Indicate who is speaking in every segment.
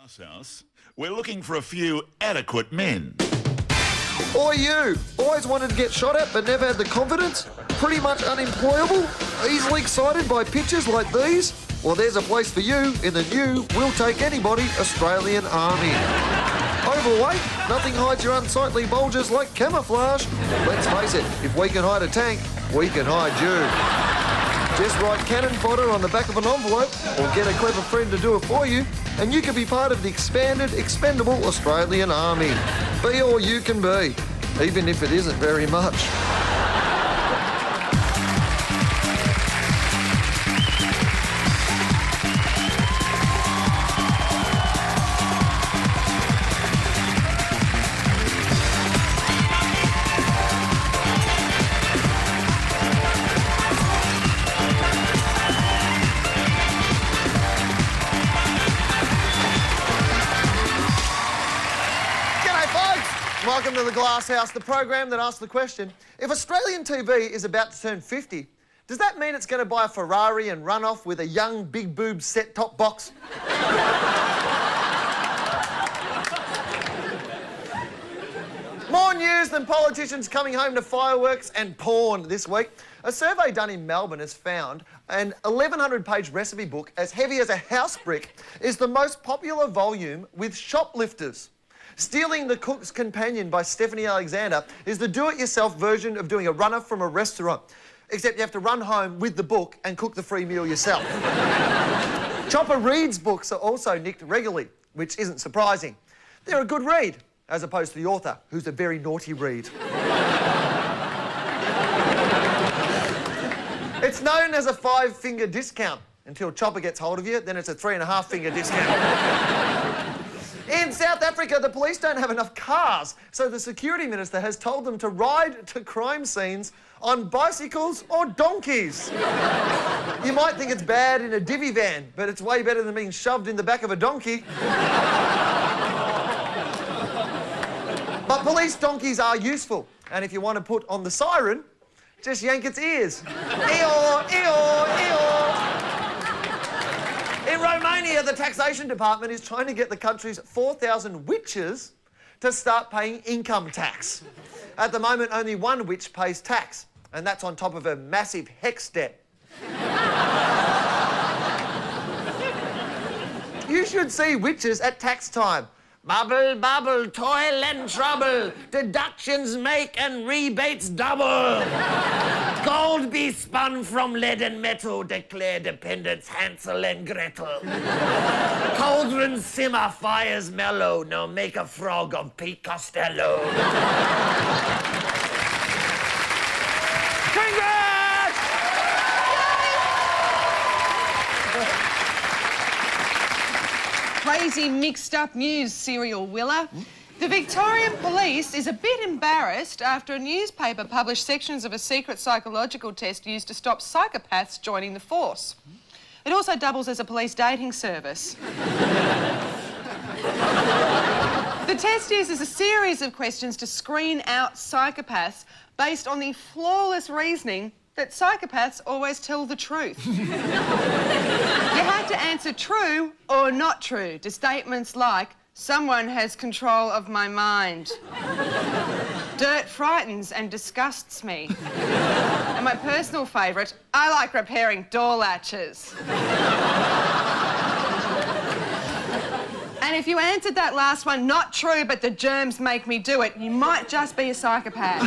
Speaker 1: Glasshouse, we're looking for a few adequate men.
Speaker 2: Or you, always wanted to get shot at but never had the confidence? Pretty much unemployable? Easily excited by pictures like these? Well, there's a place for you in the new We'll Take Anybody Australian Army. Overweight? Nothing hides your unsightly bulges like camouflage. Let's face it, if we can hide a tank, we can hide you. Just write cannon fodder on the back of an envelope or get a clever friend to do it for you and you can be part of the expanded, expendable Australian Army. Be all you can be, even if it isn't very much. Welcome to the Glasshouse, the program that asks the question, if Australian TV is about to turn 50, does that mean it's going to buy a Ferrari and run off with a young, big-boob set-top box? More news than politicians coming home to fireworks and porn this week. A survey done in Melbourne has found an 1,100-page recipe book as heavy as a house brick is the most popular volume with shoplifters. Stealing the Cook's Companion by Stephanie Alexander is the do-it-yourself version of doing a runner from a restaurant, except you have to run home with the book and cook the free meal yourself. Chopper Read's books are also nicked regularly, which isn't surprising. They're a good read, as opposed to the author, who's a very naughty read. It's known as a 5-finger discount. Until Chopper gets hold of you, then it's a 3.5-finger discount. In South Africa, the police don't have enough cars, so the security minister has told them to ride to crime scenes on bicycles or donkeys. You might think it's bad in a divvy van, but it's way better than being shoved in the back of a donkey. But police donkeys are useful, and if you want to put on the siren, just yank its ears. Eeyore, eeyore, eeyore. In Romania, the taxation department is trying to get the country's 4,000 witches to start paying income tax. At the moment, only one witch pays tax, and that's on top of a massive HEX debt. You should see witches at tax time. Bubble, bubble, toil and trouble, deductions make and rebates double. Gold be spun from lead and metal, declare dependents Hansel and Gretel. Cauldrons simmer, fires mellow, now make a frog of Pete Costello. Congrats!
Speaker 3: Crazy mixed-up news, serial willer. The Victorian Police is a bit embarrassed after a newspaper published sections of a secret psychological test used to stop psychopaths joining the force. It also doubles as a police dating service. The test uses a series of questions to screen out psychopaths based on the flawless reasoning that psychopaths always tell the truth. You had to answer true or not true to statements like, someone has control of my mind. Dirt frightens and disgusts me. And my personal favourite, I like repairing door latches. And if you answered that last one, not true, but the germs make me do it, you might just be a psychopath.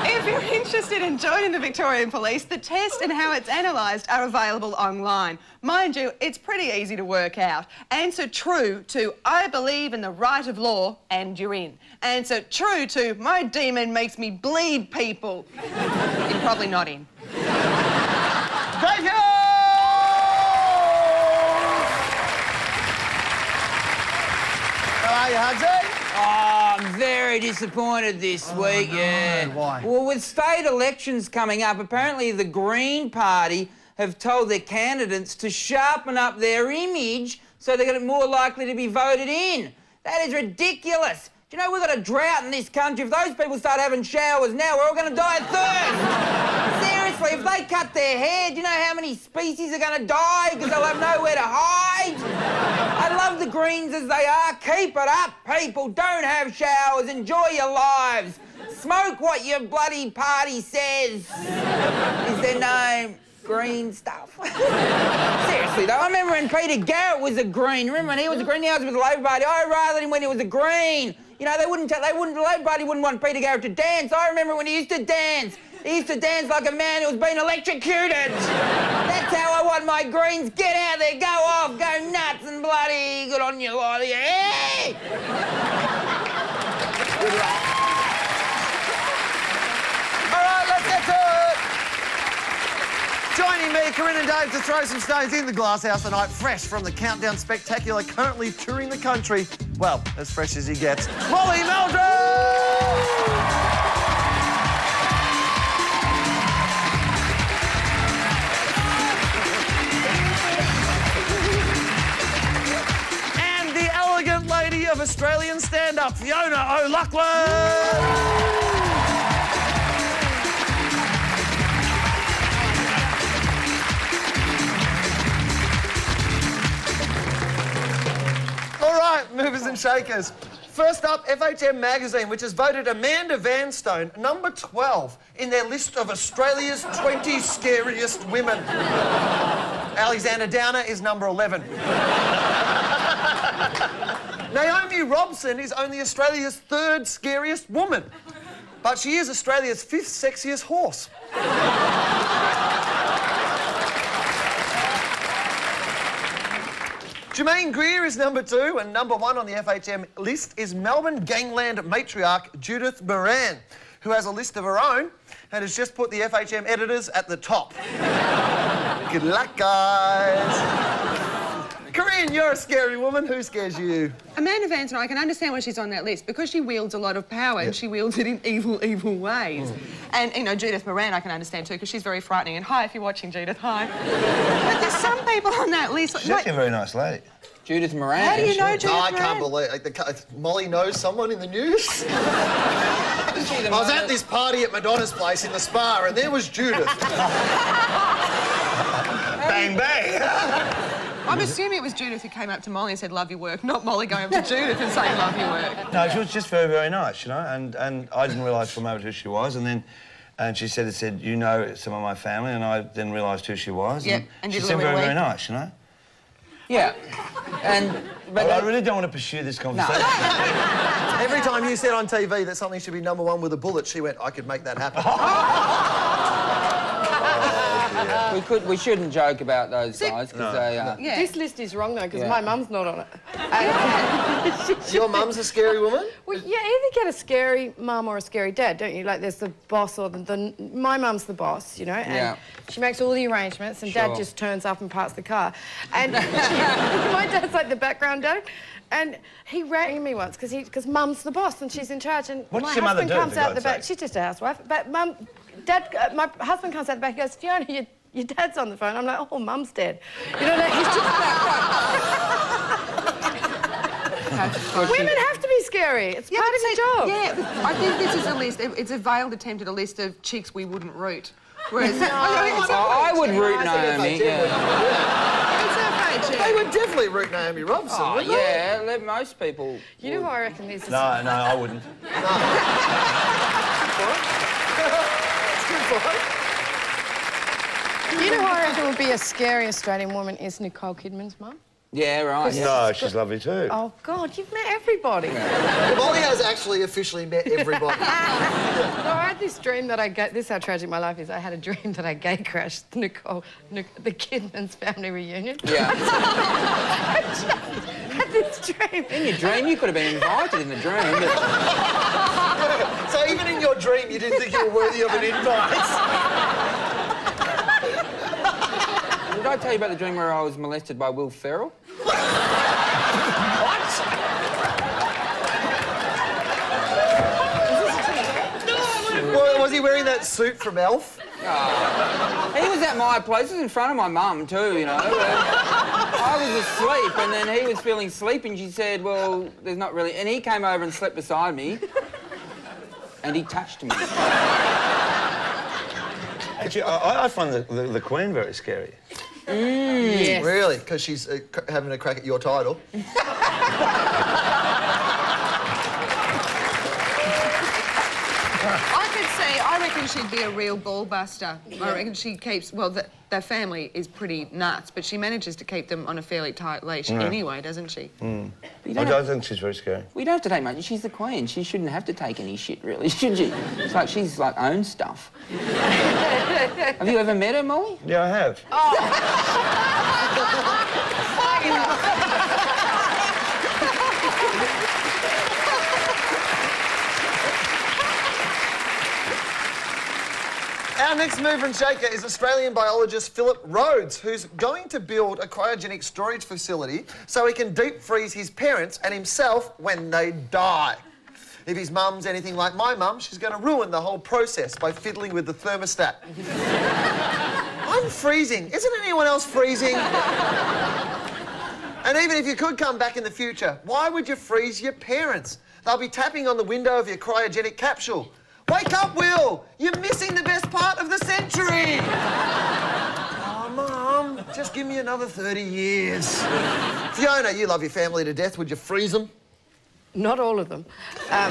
Speaker 3: If you're interested in joining the Victorian Police, the test and how it's analysed are available online. Mind you, it's pretty easy to work out. Answer true to, I believe in the right of law, and you're in. Answer true to, my demon makes me bleed people. You're probably not in.
Speaker 2: Thank you! How are you, Hudson?
Speaker 4: Oh, I'm very disappointed this week, yeah.
Speaker 2: Why?
Speaker 4: Well, with state elections coming up, apparently the Green Party have told their candidates to sharpen up their image so they're more likely to be voted in. That is ridiculous. Do you know we've got a drought in this country? If those people start having showers now, we're all going to die of thirst. Seriously, if they cut their hair, do you know how many species are going to die because they'll have nowhere to hide? I love the Greens as they are. Keep it up, people. Don't have showers. Enjoy your lives. Smoke what your bloody party says. Is their name green stuff? Seriously, though, I remember when Peter Garrett was a Green. Remember when he was a Green? He was with the Labor Party. I rather him when he was a Green. You know, the Labor Party wouldn't want Peter Garrett to dance. I remember when he used to dance. He used to dance like a man who's been electrocuted. That's how I want my Greens. Get out there, go off, go nuts and bloody good on you, lot. Hey! Good luck.
Speaker 2: All right, let's get to it. Joining me, Corinne and Dave, to throw some stones in the Glasshouse tonight, fresh from the Countdown Spectacular, currently touring the country. Well, as fresh as he gets, Molly Meldrum! Lady of Australian stand-up, Fiona O'Loughlin. All right, movers and shakers. First up, FHM Magazine, which has voted Amanda Vanstone number 12 in their list of Australia's 20 scariest women. Alexander Downer is number 11. Naomi Robson is only Australia's 3rd scariest woman, but she is Australia's 5th sexiest horse. Jermaine Greer is number 2, and number 1 on the FHM list is Melbourne gangland matriarch Judith Moran, who has a list of her own and has just put the FHM editors at the top. Good luck, guys. Corinne, you're a scary woman. Who scares you?
Speaker 3: Amanda Vanstone, I can understand why she's on that list, because she wields a lot of power and she wields it in evil, evil ways. And, you know, Judith Moran I can understand too, because she's very frightening. And hi, if you're watching, Judith, hi. But there's some people on that list...
Speaker 5: She's actually a very nice lady.
Speaker 4: Judith Moran.
Speaker 3: How do you know Judith Moran?
Speaker 2: I can't believe... Molly knows someone in the news? I was at this party at Madonna's place in the spa and there was Judith.
Speaker 5: Bang, bang.
Speaker 3: I'm assuming it was Judith who came up to Molly and said, love your work, not Molly going up to Judith and saying, love your work.
Speaker 5: No, she was just very, very nice, you know, and I didn't realise for a moment who she was, and she said, you know some of my family, and I then realised who she was.
Speaker 3: Yeah, and
Speaker 5: she seemed very, very nice, you know.
Speaker 4: Yeah,
Speaker 5: but I really don't want to pursue this conversation.
Speaker 4: No.
Speaker 2: Every time you said on TV that something should be number 1 with a bullet, she went, I could make that happen.
Speaker 4: We shouldn't joke about those guys, because they...
Speaker 3: Yeah.
Speaker 6: This list is wrong, though, because my mum's not on it.
Speaker 2: Your mum's a scary woman?
Speaker 6: Well, you either get a scary mum or a scary dad, don't you? Like, there's the boss or my mum's the boss, you know, and she makes all the arrangements, and Dad just turns up and parks the car. And my dad's like the background dad. And he rang me once because Mum's the boss and she's in charge. And
Speaker 5: What's
Speaker 6: my
Speaker 5: your mother
Speaker 6: husband
Speaker 5: do,
Speaker 6: comes
Speaker 5: for
Speaker 6: out the
Speaker 5: God's
Speaker 6: back.
Speaker 5: sake?
Speaker 6: She's just a housewife. But my husband comes out the back and goes, Fiona, your dad's on the phone. I'm like, oh, Mum's dead. You know, he's just... Women have to be scary. It's part of the job.
Speaker 3: Yeah, I think this is a list. It's a veiled attempt at a list of chicks we wouldn't root. Whereas...
Speaker 4: I would root Naomi,
Speaker 2: They would definitely root Naomi Robson,
Speaker 4: Oh,
Speaker 2: wouldn't
Speaker 4: yeah, most people...
Speaker 6: You know who I reckon this is?
Speaker 5: No, I wouldn't.
Speaker 6: You know who I reckon would be a scary Australian woman is Nicole Kidman's mum?
Speaker 4: Yeah, right.
Speaker 5: No, she's lovely too.
Speaker 6: Oh, God, you've met everybody.
Speaker 2: Molly has actually officially met everybody.
Speaker 6: So I had this dream that this is how tragic my life is. I had a dream that I gate crashed the Kidman's family reunion.
Speaker 4: Yeah.
Speaker 6: I just had this dream.
Speaker 4: In your dream, you could have been invited in the dream, but...
Speaker 2: So even in your dream, you didn't think you were worthy of an invite?
Speaker 4: Did I tell you about the dream where I was molested by Will Ferrell?
Speaker 2: Was he wearing that suit from Elf?
Speaker 4: Oh. He was at my place. He was in front of my mum, too, you know. I was asleep, and then he was feeling sleepy, and she said, well, there's not really... And he came over and slept beside me, and he touched me.
Speaker 5: Actually, I find the Queen very scary.
Speaker 6: Yes.
Speaker 2: Really? Because she's having a crack at your title.
Speaker 3: I reckon she'd be a real ballbuster. Yeah. I reckon she keeps... Well, their family is pretty nuts, but she manages to keep them on a fairly tight leash anyway, doesn't she?
Speaker 5: I don't think she's very scary.
Speaker 4: We don't have to take much. She's the queen. She shouldn't have to take any shit, really, should she? It's like she's, like, owns stuff. Have you ever met her, Molly?
Speaker 5: Yeah, I have.
Speaker 2: Our next mover and shaker is Australian biologist Philip Rhodes, who's going to build a cryogenic storage facility so he can deep freeze his parents and himself when they die. If his mum's anything like my mum, she's going to ruin the whole process by fiddling with the thermostat. I'm freezing. Isn't anyone else freezing? And even if you could come back in the future, why would you freeze your parents? They'll be tapping on the window of your cryogenic capsule. Wake up, Will! You're missing the best part of the century! Oh, Mum, just give me another 30 years. Fiona, you love your family to death. Would you freeze them?
Speaker 6: Not all of them. I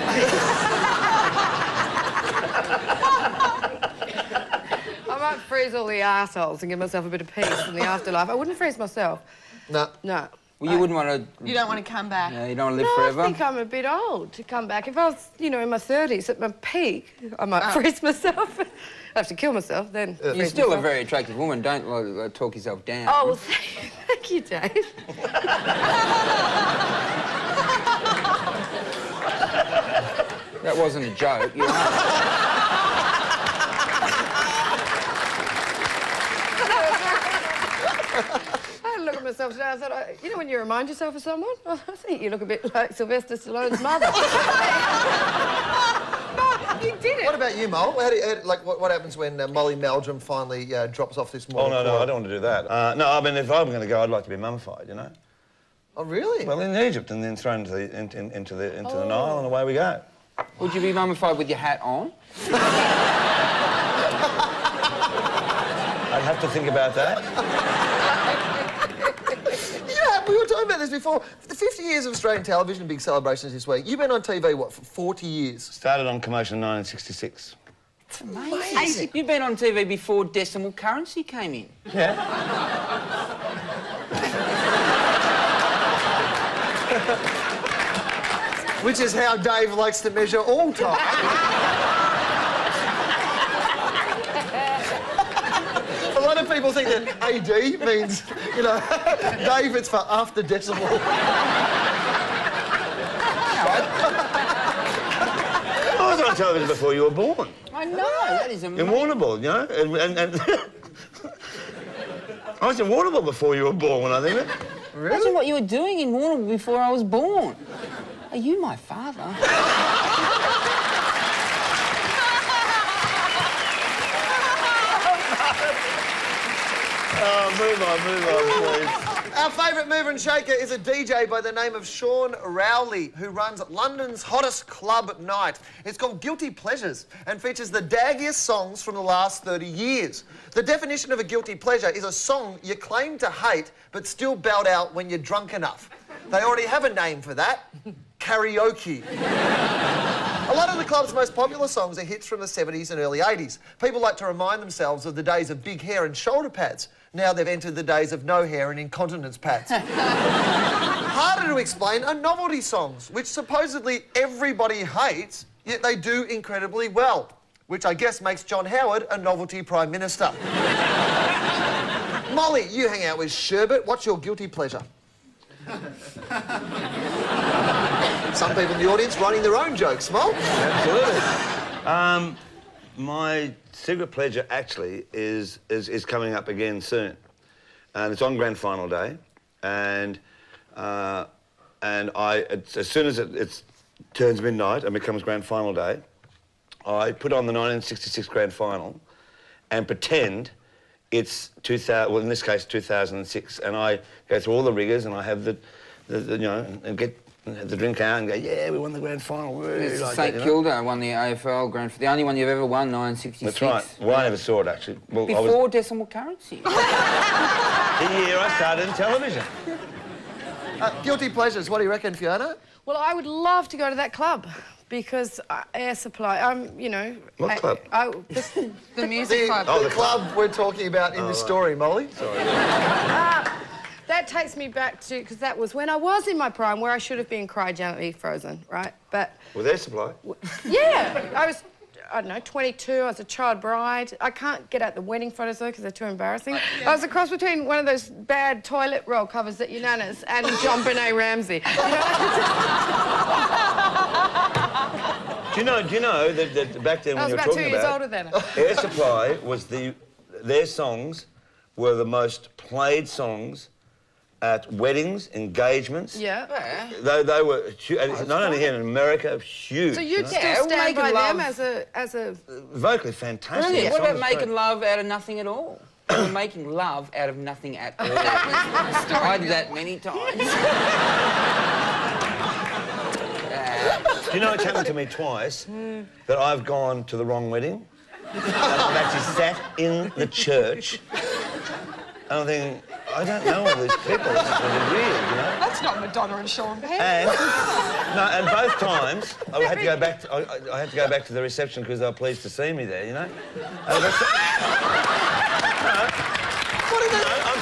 Speaker 6: might freeze all the arseholes and give myself a bit of peace in the afterlife. I wouldn't freeze myself.
Speaker 2: No.
Speaker 6: No.
Speaker 4: Well, you wouldn't want to...
Speaker 3: You don't want to come back?
Speaker 4: No, you don't want to live
Speaker 6: No,
Speaker 4: forever?
Speaker 6: I think I'm a bit old to come back. If I was, you know, in my 30s at my peak, I might freeze myself. I have to kill myself then.
Speaker 4: You're still a very attractive woman. Don't talk yourself down.
Speaker 6: Oh, well, thank you, Dave.
Speaker 4: That wasn't a joke, you know.
Speaker 6: Look at myself today. I thought, you know, when you remind yourself of someone, I think you look a bit like Sylvester Stallone's mother. You did it.
Speaker 2: What about you, Mole? What happens when Molly Meldrum finally drops off this morning?
Speaker 5: Oh, no, I don't want to do that. No, I mean, if I'm going to go, I'd like to be mummified, you know?
Speaker 2: Oh, really?
Speaker 5: Well, in Egypt, and then thrown into the Nile, and away we go.
Speaker 4: Would you be mummified with your hat on?
Speaker 5: I'd have to think about that.
Speaker 2: Yeah, we were talking about this before. The 50 years of Australian television, big celebrations this week. You've been on TV, what, for 40 years?
Speaker 5: Started on commotion in 1966.
Speaker 4: It's amazing. You've been on TV before decimal currency came in.
Speaker 5: Yeah.
Speaker 2: Which is how Dave likes to measure all time. A lot of people think that AD means, you know, Dave, it's for after decimal.
Speaker 5: I was on television before you were born.
Speaker 4: I know, that is amazing.
Speaker 5: In Warrnambool, you know? And I was in Warrnambool before you were born, when I think of it.
Speaker 4: Really? Imagine what you were doing in Warrnambool before I was born. Are you my father?
Speaker 5: Oh, move on, please.
Speaker 2: Our favourite mover and shaker is a DJ by the name of Sean Rowley, who runs London's hottest club at night. It's called Guilty Pleasures and features the daggiest songs from the last 30 years. The definition of a guilty pleasure is a song you claim to hate but still belt out when you're drunk enough. They already have a name for that. Karaoke. A lot of the club's most popular songs are hits from the 70s and early 80s. People like to remind themselves of the days of big hair and shoulder pads. Now they've entered the days of no hair and incontinence pads. Harder to explain are novelty songs, which supposedly everybody hates, yet they do incredibly well, which I guess makes John Howard a novelty Prime Minister. Molly, you hang out with Sherbet. What's your guilty pleasure? Some people in the audience writing their own jokes, Mol.
Speaker 5: Absolutely. My secret pleasure actually is coming up again soon, and it's on grand final day, and as soon as it turns midnight and becomes grand final day, I put on the 1966 grand final and pretend it's 2000. Well, in this case, 2006, and I go through all the rigours, and I have the you know, and get have the drink out and go, yeah, we won the grand final. Woo,
Speaker 4: It's
Speaker 5: like
Speaker 4: St
Speaker 5: that, you know?
Speaker 4: Kilda won the AFL grand, the only one you've ever won, 1966.
Speaker 5: That's right. Well, I never saw it, actually. Well,
Speaker 4: Before decimal currency.
Speaker 5: The year I started in television.
Speaker 2: Guilty pleasures, what do you reckon, Fiona?
Speaker 6: Well, I would love to go to that club because Air Supply, you know...
Speaker 5: What club?
Speaker 3: The music club.
Speaker 2: Oh, the club we're talking about in this story, Molly. Sorry.
Speaker 6: That takes me back to... Because that was when I was in my prime, where I should have been cryogenically frozen, right? But...
Speaker 5: With Air Supply?
Speaker 6: Yeah, I was... I don't know, 22, I was a child bride. I can't get out the wedding photos, though, because they're too embarrassing. I was a cross between one of those bad toilet roll covers at your nana's and John Benet Ramsey.
Speaker 5: Do you know that back then when you were talking
Speaker 6: I was about 2 years older than her.
Speaker 5: Air Supply was their songs were the most played songs at weddings, engagements.
Speaker 6: Yeah.
Speaker 5: They were huge, not only here in America, huge.
Speaker 6: So you'd still stand by them as a...
Speaker 5: Vocally fantastic.
Speaker 4: Brilliant. What about
Speaker 5: Songs
Speaker 4: making
Speaker 5: great.
Speaker 4: love out of nothing at all? They were making love out of nothing at all. I did that many times.
Speaker 5: Do you know it's happened to me twice that I've gone to the wrong wedding? And I've actually sat in the church and I'm thinking, I don't know all these people. This is really weird, you know?
Speaker 3: That's not Madonna and Sean Penn.
Speaker 5: And both times I had to go back. I had to go back to the reception because they were pleased to see me there, you know. I'm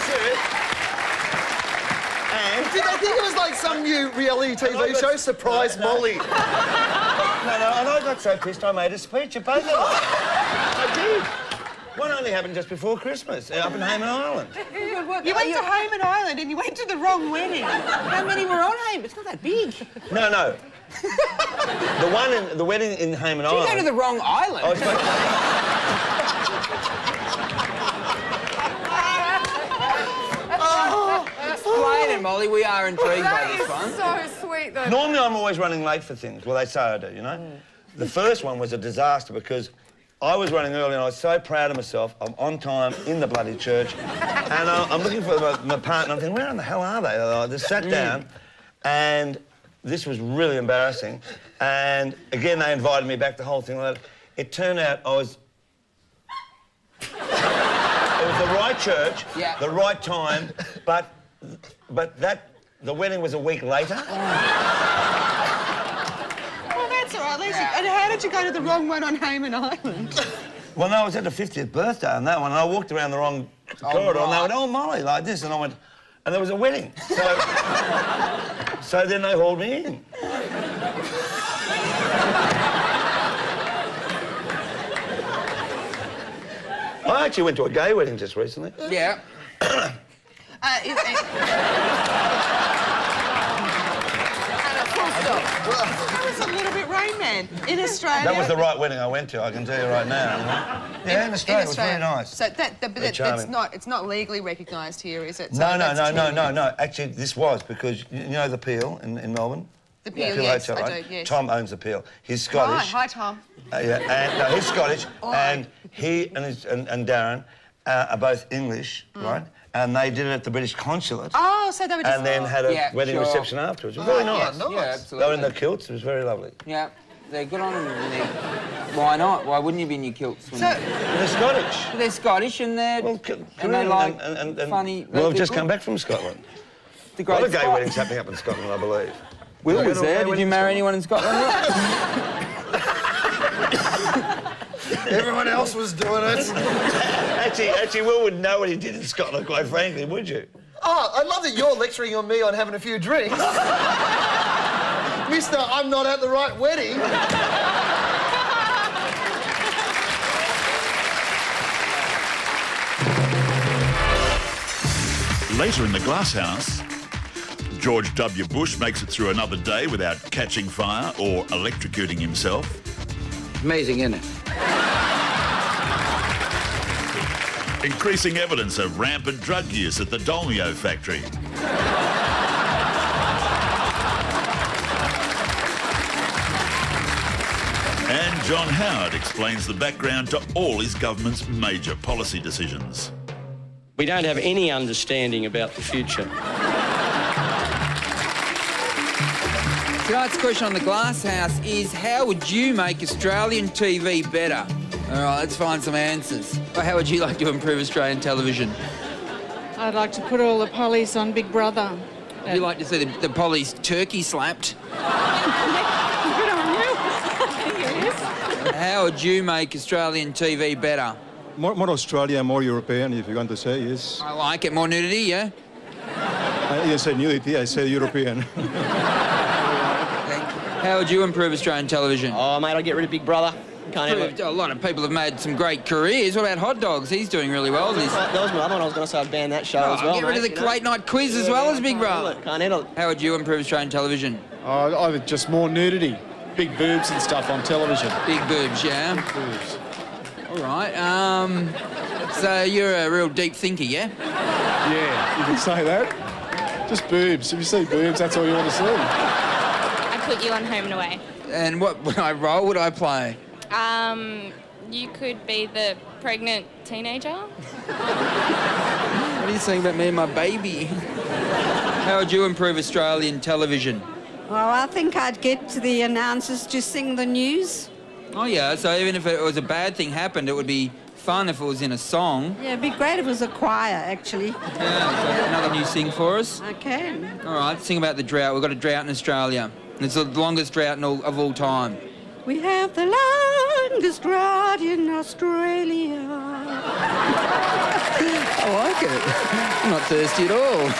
Speaker 5: serious. And
Speaker 2: Did they think it was like some new reality TV show, Surprise Molly?
Speaker 5: No, and I got so pissed I made a speech at both of them. I did. One only happened just before Christmas, up in Hayman Island.
Speaker 3: You went to Hayman Island and you went to the wrong wedding.
Speaker 4: How many were on Hayman? It's not that big.
Speaker 5: No. The wedding in Hayman
Speaker 4: Did you
Speaker 5: Island.
Speaker 4: go to the wrong island?
Speaker 5: I was going...
Speaker 4: Explain it, Molly. We are intrigued by this one.
Speaker 6: so sweet, though.
Speaker 5: Normally I'm always running late for things. Well, they say I do, you know. The first one was a disaster because I was running early and I was so proud of myself. I'm on time in the bloody church. And I'm looking for my partner. I'm thinking, where in the hell are they? I just sat down and this was really embarrassing. And again, they invited me back, the whole thing. It turned out I was... It was the right church, the right time, but the wedding was a week later.
Speaker 3: And how did you go to the wrong one on Hayman Island?
Speaker 5: Well, no, I was at the 50th birthday on that one, and I walked around the wrong corridor, and they went, oh, Molly, like this, and I went, and there was a wedding. So then they hauled me in. I actually went to a gay wedding just recently.
Speaker 4: Yeah.
Speaker 3: That was a little bit Rain Man in Australia.
Speaker 5: That was the right wedding I went to, I can tell you right now. Yeah, in Australia, it was very nice.
Speaker 3: So it's not legally recognised here, is it? So
Speaker 5: No. Actually, this was because, you know the Peel in Melbourne?
Speaker 3: The Peel, yes,
Speaker 5: Hotel,
Speaker 3: I
Speaker 5: right?
Speaker 3: do, yes.
Speaker 5: Tom owns the Peel. He's Scottish.
Speaker 3: Hi, Tom.
Speaker 5: And he's Scottish,
Speaker 3: Oh.
Speaker 5: and he and Darren are both English, right? And they did it at the British consulate.
Speaker 3: Oh, so they were just...
Speaker 5: And then had a wedding reception afterwards. It was very nice.
Speaker 6: nice.
Speaker 4: Yeah, absolutely.
Speaker 5: They were in their kilts. It was very lovely.
Speaker 4: Yeah. They're good on them. Why not? Why wouldn't you be in your kilts? When
Speaker 5: They're Scottish.
Speaker 4: they're Scottish and they're...
Speaker 5: Well,
Speaker 4: and they like funny...
Speaker 5: Well, I've just come back from Scotland.
Speaker 4: The
Speaker 5: A
Speaker 4: great
Speaker 5: lot of gay
Speaker 4: spot.
Speaker 5: weddings happening up in Scotland, I believe.
Speaker 4: Will
Speaker 5: Did
Speaker 4: was
Speaker 5: you go to a
Speaker 4: there.
Speaker 5: gay
Speaker 4: Did
Speaker 5: wedding
Speaker 4: you
Speaker 5: in
Speaker 4: marry
Speaker 5: Scotland?
Speaker 4: anyone in Scotland?
Speaker 2: Everyone else was doing it.
Speaker 5: Actually, Will wouldn't know what he did in Scotland, quite frankly, would you?
Speaker 2: Oh, I love that you're lecturing on me on having a few drinks. Mister, I'm not at the right wedding.
Speaker 1: Later in the Glasshouse, George W. Bush makes it through another day without catching fire or electrocuting himself.
Speaker 7: Amazing, isn't it?
Speaker 1: Increasing evidence of rampant drug use at the Dolmio factory. And John Howard explains the background to all his government's major policy decisions.
Speaker 7: We don't have any understanding about the future.
Speaker 4: Tonight's question on the Glasshouse is, how would you make Australian TV better? All right, let's find some answers. Well, how would you like to improve Australian television?
Speaker 8: I'd like to put all the pollies on Big Brother.
Speaker 4: Would you like to see the pollies turkey slapped?
Speaker 8: Good on you. Yes.
Speaker 4: How would you make Australian TV better?
Speaker 9: More Australian, more European, if you want to say, yes.
Speaker 4: I like it. More nudity, yeah?
Speaker 9: I didn't say nudity, I said European.
Speaker 4: How would you improve Australian television?
Speaker 10: Oh, mate, I'd get rid of Big Brother. Can't ever...
Speaker 4: A lot of people have made some great careers. What about Hot Dogs? He's doing really well.
Speaker 10: That was my other one. I was going to say I'd ban that show as well,
Speaker 4: get rid of the late night quiz as well as Big Brother.
Speaker 10: Can't handle it.
Speaker 4: How would you improve Australian television?
Speaker 11: Oh, just more nudity. Big boobs and stuff on television.
Speaker 4: Big boobs, yeah?
Speaker 11: Big boobs.
Speaker 4: All right. So you're a real deep thinker, yeah?
Speaker 11: Yeah, you can say that. Just boobs. If you see boobs, that's all you want to see.
Speaker 12: I'd put you on Home and Away.
Speaker 4: And what role would I play?
Speaker 12: You could be the pregnant teenager.
Speaker 4: What are you saying about me and my baby? How would you improve Australian television?
Speaker 8: Well, I think I'd get the announcers to sing the news.
Speaker 4: Oh, yeah, so even if it was a bad thing happened, it would be fun if it was in a song.
Speaker 8: Yeah, it'd be great if it was a choir, actually.
Speaker 4: Yeah, so another new sing for us?
Speaker 8: I can.
Speaker 4: All right, sing about the drought. We've got a drought in Australia. It's the longest drought of all time.
Speaker 8: We have the longest drought in Australia.
Speaker 4: I like it. I'm not thirsty at all.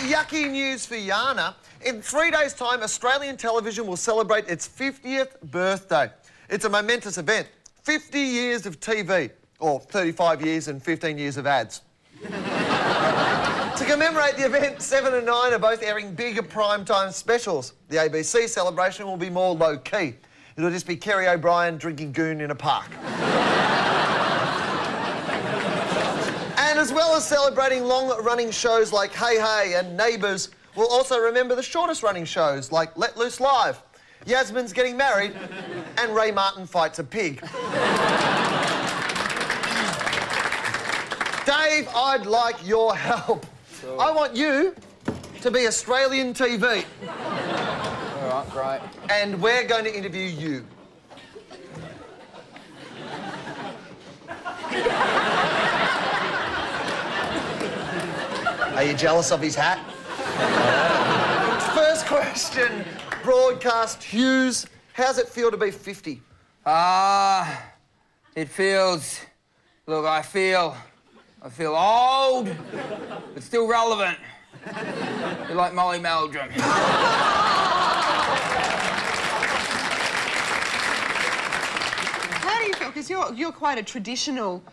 Speaker 2: Yucky news for Yana. In 3 days' time, Australian television will celebrate its 50th birthday. It's a momentous event. 50 years of TV, or 35 years and 15 years of ads. To commemorate the event, 7 and 9 are both airing bigger primetime specials. The ABC celebration will be more low-key. It'll just be Kerry O'Brien drinking goon in a park. And as well as celebrating long-running shows like Hey Hey and Neighbours, we'll also remember the shortest-running shows like Let Loose Live, Yasmin's Getting Married, and Ray Martin Fights a Pig. Dave, I'd like your help. I want you to be Australian TV.
Speaker 4: All right, great.
Speaker 2: And we're going to interview you. Are you jealous of his hat? First question, broadcast Hughes. How's it feel to be 50?
Speaker 4: It feels... Look, I feel old, but still relevant. You're like Molly Meldrum.
Speaker 3: How do you feel? Because you're quite a traditional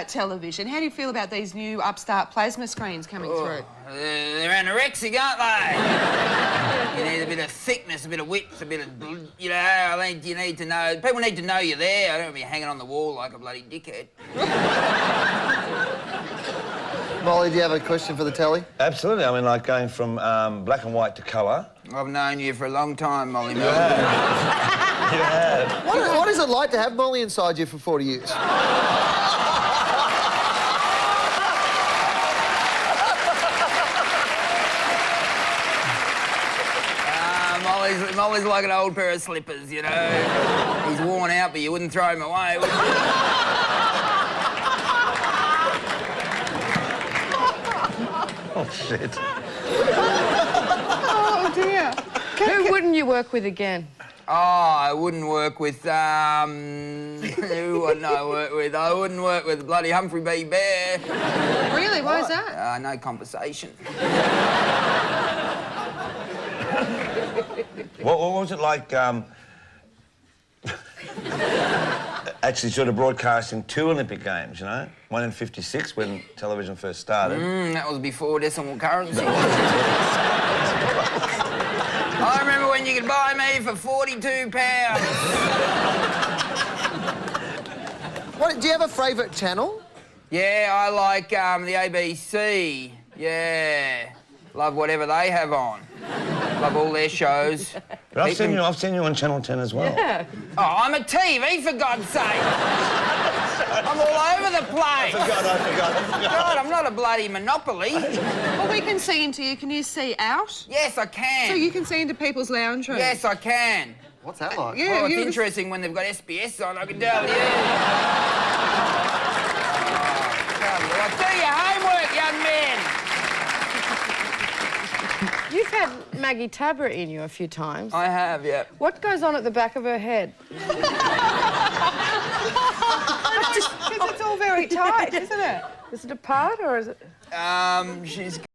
Speaker 3: television. How do you feel about these new upstart plasma screens coming through?
Speaker 4: They're anorexic, aren't they? You need a bit of thickness, a bit of width, a bit of, you know, I think you need to know... People need to know you're there. I don't want to be hanging on the wall like a bloody dickhead.
Speaker 2: Molly, do you have a question for the telly?
Speaker 5: Absolutely. I mean, like going from black and white to colour.
Speaker 4: I've known you for a long time, Molly Meldrum.
Speaker 5: You have.
Speaker 2: What is it like to have Molly inside you for 40 years?
Speaker 4: Molly's like an old pair of slippers, you know. He's worn out, but you wouldn't throw him away, would you?
Speaker 5: Oh, shit.
Speaker 3: Oh, dear.
Speaker 6: Who wouldn't you work with again?
Speaker 4: Oh, I wouldn't work with, who wouldn't I work with? I wouldn't work with bloody Humphrey B. Bear.
Speaker 3: Really? Why is that?
Speaker 4: No conversation.
Speaker 5: What was it like, actually sort of broadcasting 2 Olympic Games, you know? One in 56 when television first started.
Speaker 4: That was before decimal currency. I remember when you could buy me for £42.
Speaker 2: Do you have a favourite channel?
Speaker 4: Yeah, I like the ABC. Yeah. Love whatever they have on. Love all their shows.
Speaker 5: But I've seen you on Channel 10 as well.
Speaker 6: Yeah.
Speaker 4: Oh, I'm a TV, for God's sake! I'm all over the place.
Speaker 5: I forgot.
Speaker 4: God, I'm not a bloody Monopoly.
Speaker 3: Well, we can see into you. Can you see out?
Speaker 4: Yes, I can.
Speaker 3: So you can see into people's lounge rooms?
Speaker 4: Yes, I can.
Speaker 2: What's that like?
Speaker 3: Yeah,
Speaker 4: Well, it's interesting when they've got SBS on, I can tell you. Well, do your homework, young men.
Speaker 6: You've had Maggie Tabber in you a few times.
Speaker 4: I have, yeah.
Speaker 6: What goes on at the back of her head?
Speaker 3: Because it's all very tight, isn't it?
Speaker 6: Is it a part or is it...
Speaker 4: She's